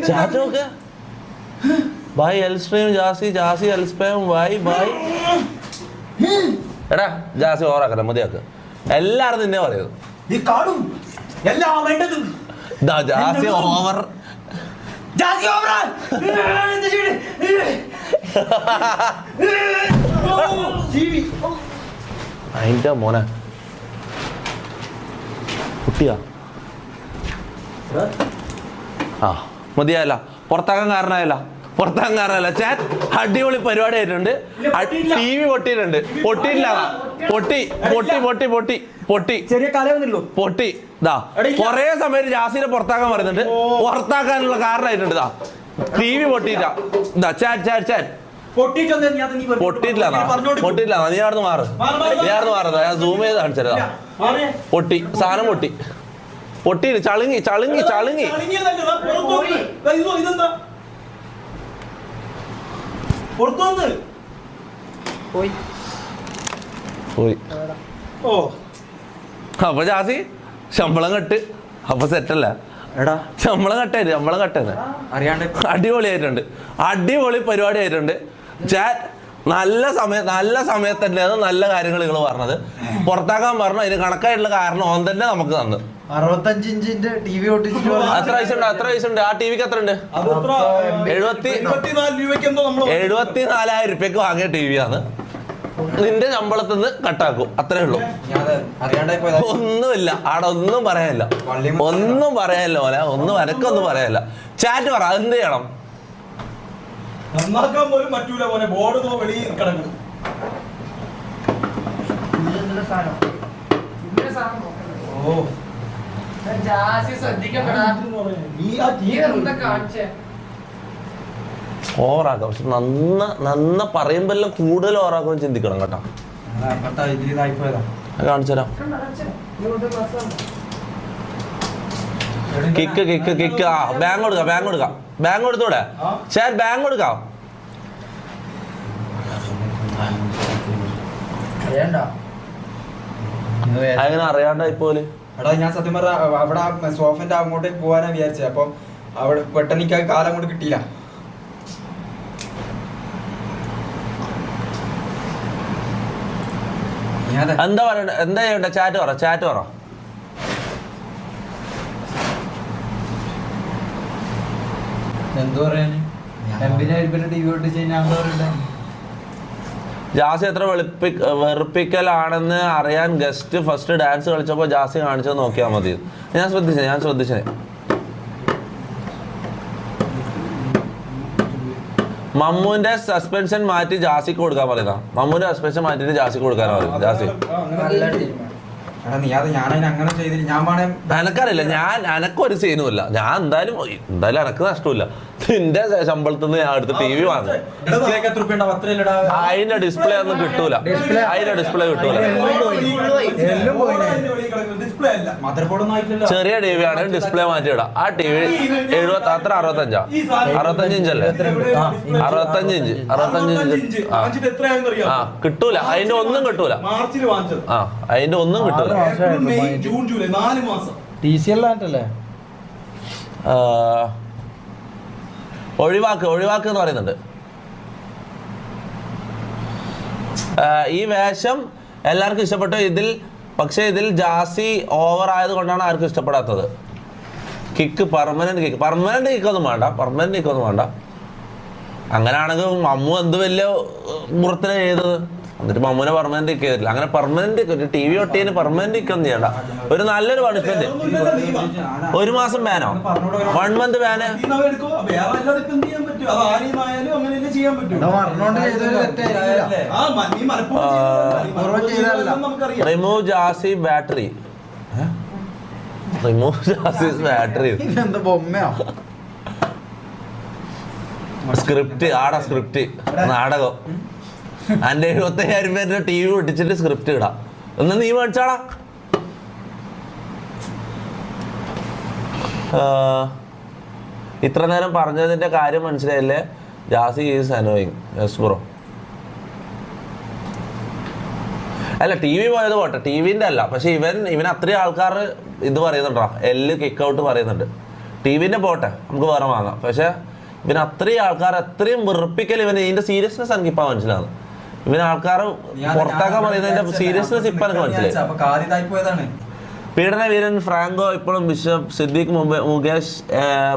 Chat നോക്ക്. Bye എൽസ്ട്രീം ജാസി, ജാസി എൽസ്പേം ബൈ ബൈ. എടാ ജാസി ഓവറാക്കല, മതിയാക്ക്. എല്ലാരും നിന്നെ പറയുന്നത് ജാസി ഓവർ. അതിന്റെ മോനെ കുട്ടിയാ. ആ മതിയായല്ല, പുറത്താക്കാൻ കാരണമായല്ല, പുറത്താക്കാൻ കാരണമല്ല. ചാറ്റ് അടിപൊളി പരിപാടി ആയിട്ടുണ്ട്. ടി വി പൊട്ടിയിട്ടുണ്ട്. പൊട്ടിയില്ല, പൊട്ടി പൊട്ടി പൊട്ടി പൊട്ടി പൊട്ടി ചെറിയ കലയൊന്നുമില്ലോ, പൊട്ടി. ഇതാ കൊറേ സമയം ജാസിനെ പുറത്താക്കാൻ പറയുന്നുണ്ട്. പുറത്താക്കാനുള്ള കാരണമായിട്ടുണ്ട്. ഇതാ ടി വി പൊട്ടിയില്ല. ഇതാ ചാറ്റ് ചാറ്റ് ചാറ്റ് പൊട്ടിയിട്ടില്ല, പൊട്ടിയില്ല. നീ ആടുന്ന് മാറ്, നീ ആടുന്ന് മാറുന്നത്. ഞാൻ സൂം ചെയ്ത് കാണിച്ചതാ. പൊട്ടി, സാധനം പൊട്ടി, പൊട്ടിയില്ല. ചളുങ്ങി ചളുങ്ങി ചളുങ്ങി. പോയി. അപ്പൊ ജാസി ശമ്പളം കെട്ട്. അപ്പൊ സെറ്റല്ല എടാ, ശമ്പളം കട്ടായിരുന്നു, ശമ്പളം കട്ടായിരുന്നു. അടിപൊളിയായിട്ടുണ്ട്, അടിപൊളി പരിപാടി ആയിട്ടുണ്ട്. ചാറ്റ് നല്ല സമയത്ത് തന്നെയാണ് നല്ല കാര്യങ്ങൾ നിങ്ങൾ പറഞ്ഞത്. പുറത്താക്കാൻ പറഞ്ഞു, അതിന് കണക്കായിട്ടുള്ള കാരണം ഓൻ തന്നെ നമുക്ക് തന്നു. 65 ഇഞ്ചിന്റെ ടി വി എത്ര വയസ്സുണ്ട്? എത്ര വയസ്സുണ്ട് ആ ടി വിക്ക്? എത്ര ഉണ്ട്? 74,000 രൂപയ്ക്ക് വാങ്ങിയ ടി വി ആണ്. നിന്റെ ശമ്പളത്തിൽ നിന്ന് കട്ടാക്കും, അത്രേ ഉള്ളൂ. ഒന്നുമില്ല ആടെ, ഒന്നും പറയാനില്ല, ഒന്നും പറയാനില്ല മോനെ, ഒന്നും എനക്കൊന്നും പറയാനില്ല. ചാറ്റ് പറ, അതെന്ത് ചെയ്യണം? നന്നാക്കാൻ പോലും പറ്റൂല മോനെ, ബോർഡ് വെളിയിൽ കിടക്കുന്നു. ഓവറാക്കാം, പക്ഷെ നന്ന പറയുമ്പോ കൂടുതൽ ഓവറാക്കാൻ ചിന്തിക്കണം കേട്ടോ. കാണിച്ചുതരാം. Kick kick kick. ആ ബാങ്ക് കൊടുക്കാം, ബാങ്ക് കൊടുക്കാം, ബാങ്ക് കൊടുത്തൂടെ? ചാറ്റ് ബാങ്ക് കൊടുക്കാം. അങ്ങനെ അറിയാണ്ടായി പോലെ. എടാ ഞാൻ സത്യം പറഞ്ഞ അവിടെ സോഫന്റെ അങ്ങോട്ടേക്ക് പോകാനാ വിചാരിച്ചത്. അപ്പം അവിടെ പെട്ടെന്ന് എനിക്ക് കാലം കൊണ്ട് കിട്ടിയില്ല. എന്താ പറയണ്ട, എന്താ ചെയ്യണ്ട? ചാറ്റ് പറ, ചാറ്റ് പറ. എന്തോ പറയാന് ജാസി എത്ര വെറുപ്പിക്കലാണെന്ന് അറിയാൻ ഗസ്റ്റ് ഫസ്റ്റ് ഡാൻസ് കളിച്ചപ്പോൾ ജാസി കാണിച്ചത് നോക്കിയാൽ മതി. ഞാൻ ശ്രദ്ധിച്ചേ. മമ്മൂന്റെ സസ്പെൻഷൻ മാറ്റി ജാസിക്ക് കൊടുക്കാൻ പറയുന്ന. മമ്മൂന്റെ സസ്പെൻഷൻ മാറ്റിട്ട് ജാസിക്ക് കൊടുക്കാനാ പറയും. ജാസി എനക്കറിയില്ല, എനക്കൊരു സീനും ഇല്ല. ഞാൻ എന്തായാലും എനക്ക് നഷ്ടമില്ല. നിന്റെ ശമ്പളത്തിൽ നിന്ന് ഞാൻ അടുത്ത് ടി വി വാങ്ങും. അതിന്റെ ഡിസ്പ്ലേ ഒന്നും കിട്ടൂല, അതിന്റെ ഡിസ്പ്ലേ കിട്ടൂല. ചെറിയ ടി വി ആണെങ്കിൽ ഡിസ്പ്ലേ മാറ്റിയിടാം. ആ ടി വി 65 ഇഞ്ചല്ലേ? 65 ഇഞ്ച്. ആ കിട്ടൂല, അതിന്റെ ഒന്നും കിട്ടൂല. ആ അതിന്റെ ഒന്നും കിട്ടൂല. ഒഴിവാക്ക് എന്ന് പറയുന്നുണ്ട്. ഈ വേഷം എല്ലാവർക്കും ഇഷ്ടപ്പെട്ടു. പക്ഷെ ഇതിൽ ജാസി ഓവർ ആയത് കൊണ്ടാണ് ആർക്കും ഇഷ്ടപ്പെടാത്തത്. കിക്ക് പെർമനന്റ് കിക്കൊന്നും വേണ്ട. അങ്ങനെയാണെങ്കിൽ മമ്മു എന്ത് വലിയ മുറത്തിനെ ചെയ്തത്? എന്നിട്ട് മമ്മൂനെ പെർമനന്റ് കിക്ക് ചെയ്തിട്ടില്ല. അങ്ങനെ പെർമനന്റ് ടി വി ഒട്ടിന് പെർമനന്റ് കിക്കൊന്നും ചെയ്യണ്ട. ഒരു നല്ലൊരു പണിഷ്മെന്റ്. 1 മാസം ബാനോ? 1 month ban. Remove Jassi battery. Script ആടാ, സ്ക്രിപ്റ്റ് നാടകം. എൻ്റെ 75,000 രൂപ ടി വി പൊട്ടിച്ചിട്ട് സ്ക്രിപ്റ്റ് ഇടാം. എന്നാ നീ മേടിച്ചാടാ. ഇത്ര നേരം പറഞ്ഞതിന്റെ കാര്യം മനസ്സിലായില്ലേ? Jassi is annoying. Yes bro. അല്ല TV പോയത് പോട്ടെ, TVന്റെ അല്ല. പക്ഷെ ഇവൻ അത്രയും ആൾക്കാർ ഇത് പറയുന്നുണ്ടോ, കിക്ക് ഔട്ട് പറയുന്നുണ്ട്. TVന്റെ പോട്ടെ, നമുക്ക് വേറെ വാങ്ങാം. പക്ഷെ ഇവന് അത്രയും ആൾക്കാർ അത്രയും വെറുപ്പിക്കൽ, ഇതിന്റെ സീരിയസ്നെസ് എനിക്ക് ഇപ്പൊ മനസ്സിലാവുന്നു. ഇവന് ആൾക്കാർ പുറത്താക്കാൻ പറയുന്നതിന്റെ സീരിയസ്നെസ് ഇപ്പൊ എനിക്ക് മനസ്സിലായി. പീഡന വീരൻ ഫ്രാങ്കോ ഇപ്പോഴും ബിഷപ്പ്, സിദ്ദീഖ്,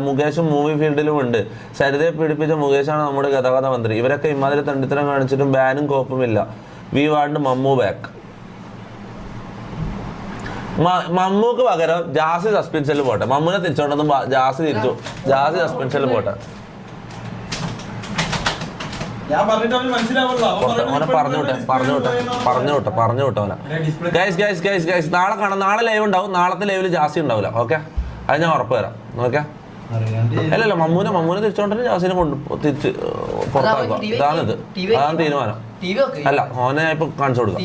മുകേഷും മൂവി ഫീൽഡിലും ഉണ്ട്. സരിതയെ പീഡിപ്പിച്ച മുകേഷാണ് നമ്മുടെ ഗതാഗത മന്ത്രി. ഇവരൊക്കെ ഇമാതിരി തണ്ടിത്തരം കാണിച്ചിട്ടും ബാനും കോപ്പുമില്ല. We want Mammu back. മമ്മൂക്ക് പകരം ജാസി സസ്പെൻഷനിൽ പോട്ടെ. മമ്മൂനെ തിരിച്ചോണ്ടൊന്നും ജാസി സസ്പെൻഷനിൽ പോട്ടെ. പറഞ്ഞു വിട്ടോ അവനെ. ഗൈസ് നാളെ കാണാം. നാളെ ലൈവ് ഉണ്ടാവും. നാളത്തെ ലൈവില് ജാസി ഉണ്ടാവില്ല. ഓക്കെ, അത് ഞാൻ ഉറപ്പ് തരാം. ഓക്കെ, അല്ലല്ല മമ്മൂനെ തിരിച്ചോണ്ടിട്ട് ജാസിനെ തിരിച്ച് പുറത്താക്കുക. അതാണ് തീരുമാനം. അല്ല ഓനെ ഇപ്പൊ കാണിച്ചു കൊടുക്കാം.